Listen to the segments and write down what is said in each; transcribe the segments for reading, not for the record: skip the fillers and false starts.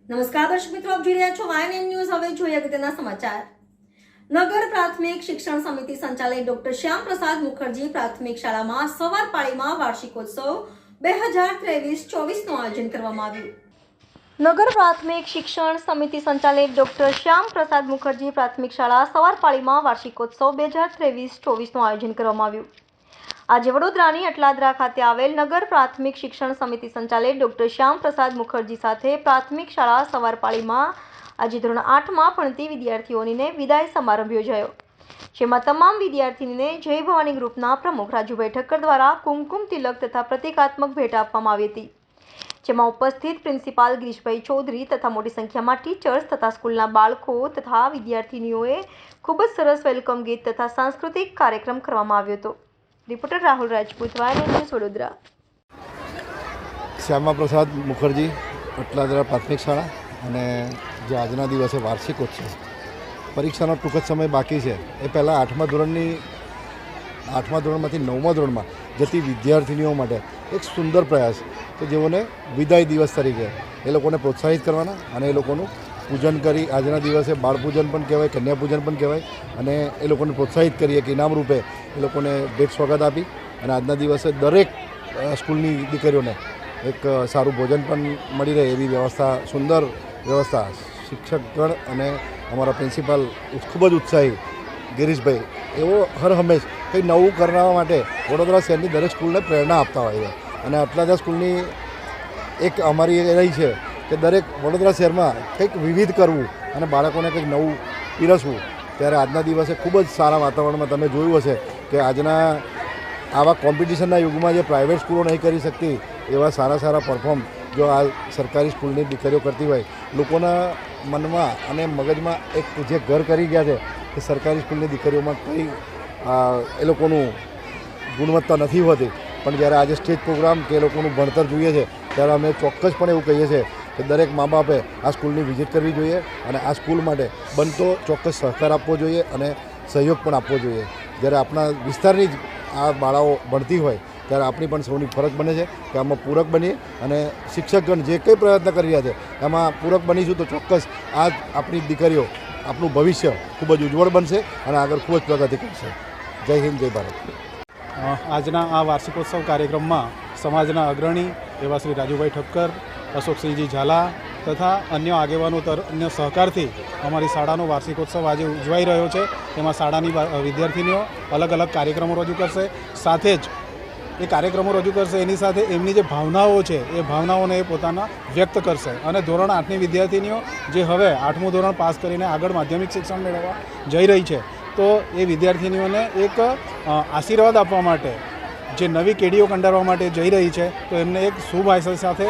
નમસ્કાર દર્શક મિત્રો, આપ જોઈ રહ્યા છો YNN ન્યૂઝ। હવે જોઈએ અગત્યના સમાચાર। નગર પ્રાથમિક શિક્ષણ સમિતિ સંચાલક ડોક્ટર શ્યામ પ્રસાદ મુખર્જી પ્રાથમિક શાળામાં સવાર પાળીમાં વાર્ષિકોત્સવ 2023-24નું આયોજન કરવામાં આવ્યું। નગર પ્રાથમિક શિક્ષણ સમિતિ સંચાલક ડોક્ટર શ્યામ પ્રસાદ મુખર્જી પ્રાથમિક શાળા સવાર પાળીમાં વાર્ષિકોત્સવ 2023-24નું આયોજન કરવામાં આવ્યું। આજે વડોદરાની અટલાદરા ખાતે આવેલ નગર પ્રાથમિક શિક્ષણ સમિતિ સંચાલક ડોક્ટર શ્યામ પ્રસાદ મુખર્જી સાથે પ્રાથમિક શાળા સવારપાળીમાં આજે ધોરણ 8માં ભણતી વિદ્યાર્થીઓને વિદાય સમારંભ યોજાયો, જેમાં તમામ વિદ્યાર્થીનીને જય ભવાની ગ્રુપના પ્રમુખ રાજુભાઈ ઠક્કર દ્વારા કુમકુમ તિલક તથા પ્રતિકાત્મક ભેટ આપવામાં આવી હતી, જેમાં ઉપસ્થિત પ્રિન્સિપાલ ગિરીશભાઈ ચૌધરી તથા મોટી સંખ્યામાં ટીચર્સ તથા સ્કૂલના બાળકો તથા વિદ્યાર્થીનીઓએ ખૂબ જ સરસ વેલકમ ગીત તથા સાંસ્કૃતિક કાર્યક્રમ કરવામાં આવ્યો હતો। Reporter Rahul Rajput, YNN news, Vadodara. Shyama Prasad Mukherjee Atladara પ્રાથમિક શાળા અને જે આજના દિવસે વાર્ષિકોત્સવ, પરીક્ષાનો ટૂંક જ સમય બાકી છે, એ પહેલાં 8મા ધોરણમાંથી 9મા ધોરણમાં જતી વિદ્યાર્થીનીઓ માટે એક સુંદર પ્રયાસ કે જેઓને વિદાય દિવસ તરીકે એ લોકોને પ્રોત્સાહિત કરવાના અને એ લોકોનું પૂજન કરી આજના દિવસે બાળપૂજન પણ કહેવાય, કન્યાપૂજન પણ કહેવાય, અને એ લોકોને પ્રોત્સાહિત કરીએ કે ઇનામ રૂપે એ લોકોને ભેટ સ્વાગત આપી અને આજના દિવસે દરેક સ્કૂલની દીકરીઓને એક સારું ભોજન પણ મળી રહે એવી વ્યવસ્થા, સુંદર વ્યવસ્થા શિક્ષકગણ અને અમારા પ્રિન્સિપાલ ખૂબ જ ઉત્સાહી ગિરીશભાઈ એવો હર હંમેશ કંઈ નવું કરવા માટે વડોદરા શહેરની દરેક સ્કૂલને પ્રેરણા આપતા હોય છે। અને અટલાદરા સ્કૂલની એક અમારી એ રહી છે કે દરેક વડોદરા શહેરમાં કંઈક વિવિધ કરવું અને બાળકોને કંઈક નવું પીરસવું। ત્યારે આજના દિવસે ખૂબ જ સારા વાતાવરણમાં તમે જોયું હશે કે આજના આવા કોમ્પિટિશનના યુગમાં જે પ્રાઇવેટ સ્કૂલો નહીં કરી શકતી એવા સારા પરફોર્મ જો આ સરકારી સ્કૂલની દીકરીઓ કરતી હોય, લોકોના મનમાં અને મગજમાં એક જે ઘર કરી ગયા છે કે સરકારી સ્કૂલની દીકરીઓમાં કંઈ એ લોકોનું ગુણવત્તા નથી હોતી, પણ જ્યારે આજે સ્ટેજ પ્રોગ્રામ કે એ લોકોનું ભણતર જોઈએ છે ત્યારે અમે ચોક્કસપણે એવું કહીએ છીએ કે દરેક મા બાપે આ સ્કૂલની વિઝિટ કરવી જોઈએ અને આ સ્કૂલ માટે બનતો ચોક્કસ સહકાર આપવો જોઈએ અને સહયોગ પણ આપવો જોઈએ। જ્યારે આપણા વિસ્તારની જ આ બાળાઓ ભણતી હોય ત્યારે આપણી પણ સૌની ફરજ બને છે કે આમાં પૂરક બનીએ અને શિક્ષકગણ જે કંઈ પ્રયત્ન કરી રહ્યા છે એમાં પૂરક બનીશું તો ચોક્કસ આ આપણી દીકરીઓ, આપણું ભવિષ્ય ખૂબ જ ઉજ્જવળ બનશે અને આગળ ખૂબ જ પ્રગતિ કરશે। જય હિન્દ, જય ભારત। આજના આ વાર્ષિકોત્સવ કાર્યક્રમમાં સમાજના અગ્રણી એવા શ્રી રાજુભાઈ ઠક્કર, અશોકસિંહજી ઝાલા તથા અન્ય આગેવાનો અન્ય સહકારથી અમારી શાળાનો વાર્ષિકોત્સવ આજે ઉજવાઈ રહ્યો છે। તેમાં શાળાની વિદ્યાર્થીનીઓ અલગ અલગ કાર્યક્રમો રજૂ કરશે, સાથે જ એ કાર્યક્રમો રજૂ કરશે એની સાથે એમની જે ભાવનાઓ છે એ ભાવનાઓને એ પોતાના વ્યક્ત કરશે। અને ધોરણ 8ની વિદ્યાર્થીનીઓ જે હવે 8મું ધોરણ પાસ કરીને આગળ માધ્યમિક શિક્ષણ મેળવવા જઈ રહી છે, તો એ વિદ્યાર્થીનીઓને એક આશીર્વાદ આપવા માટે, જે નવી કેડીઓ કંડારવા માટે જઈ રહી છે, તો એમને એક શુભ આશય સાથે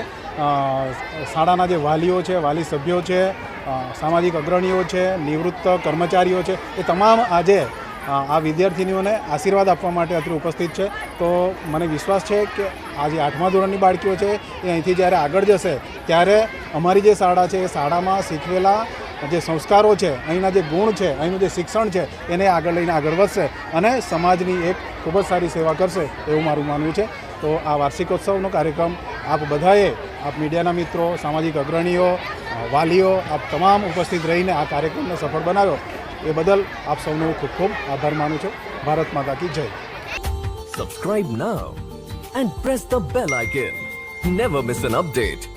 શાળાના જે વાલીઓ છે, વાલી સભ્યો છે, સામાજિક અગ્રણીઓ છે, નિવૃત્ત કર્મચારીઓ છે, એ તમામ આજે આ વિદ્યાર્થીનીઓને આશીર્વાદ આપવા માટે અત્રે ઉપસ્થિત છે। તો મને વિશ્વાસ છે કે આ જે 8મા ધોરણની બાળકીઓ છે એ અહીંથી જ્યારે આગળ જશે ત્યારે અમારી જે શાળા છે એ શાળામાં શીખવેલા જે સંસ્કારો છે, અહીંના જે ગુણ છે, અહીંનું જે શિક્ષણ છે એને આગળ લઈને આગળ વધશે અને સમાજની એક ખૂબ જ સારી સેવા કરશે એવું મારું માનવું છે। તો આ વાર્ષિકોત્સવનો કાર્યક્રમ આપ બધાએ, આપ મીડિયાના મિત્રો, સામાજિક અગ્રણીઓ, વાલીઓ, આપ તમામ ઉપસ્થિત રહીને આ કાર્યક્રમને સફળ બનાવ્યો એ બદલ આપ સૌનો ખૂબ ખૂબ આભાર માનું છું। ભારત માતા કી જય। Subscribe now and press the bell icon. Never miss an update.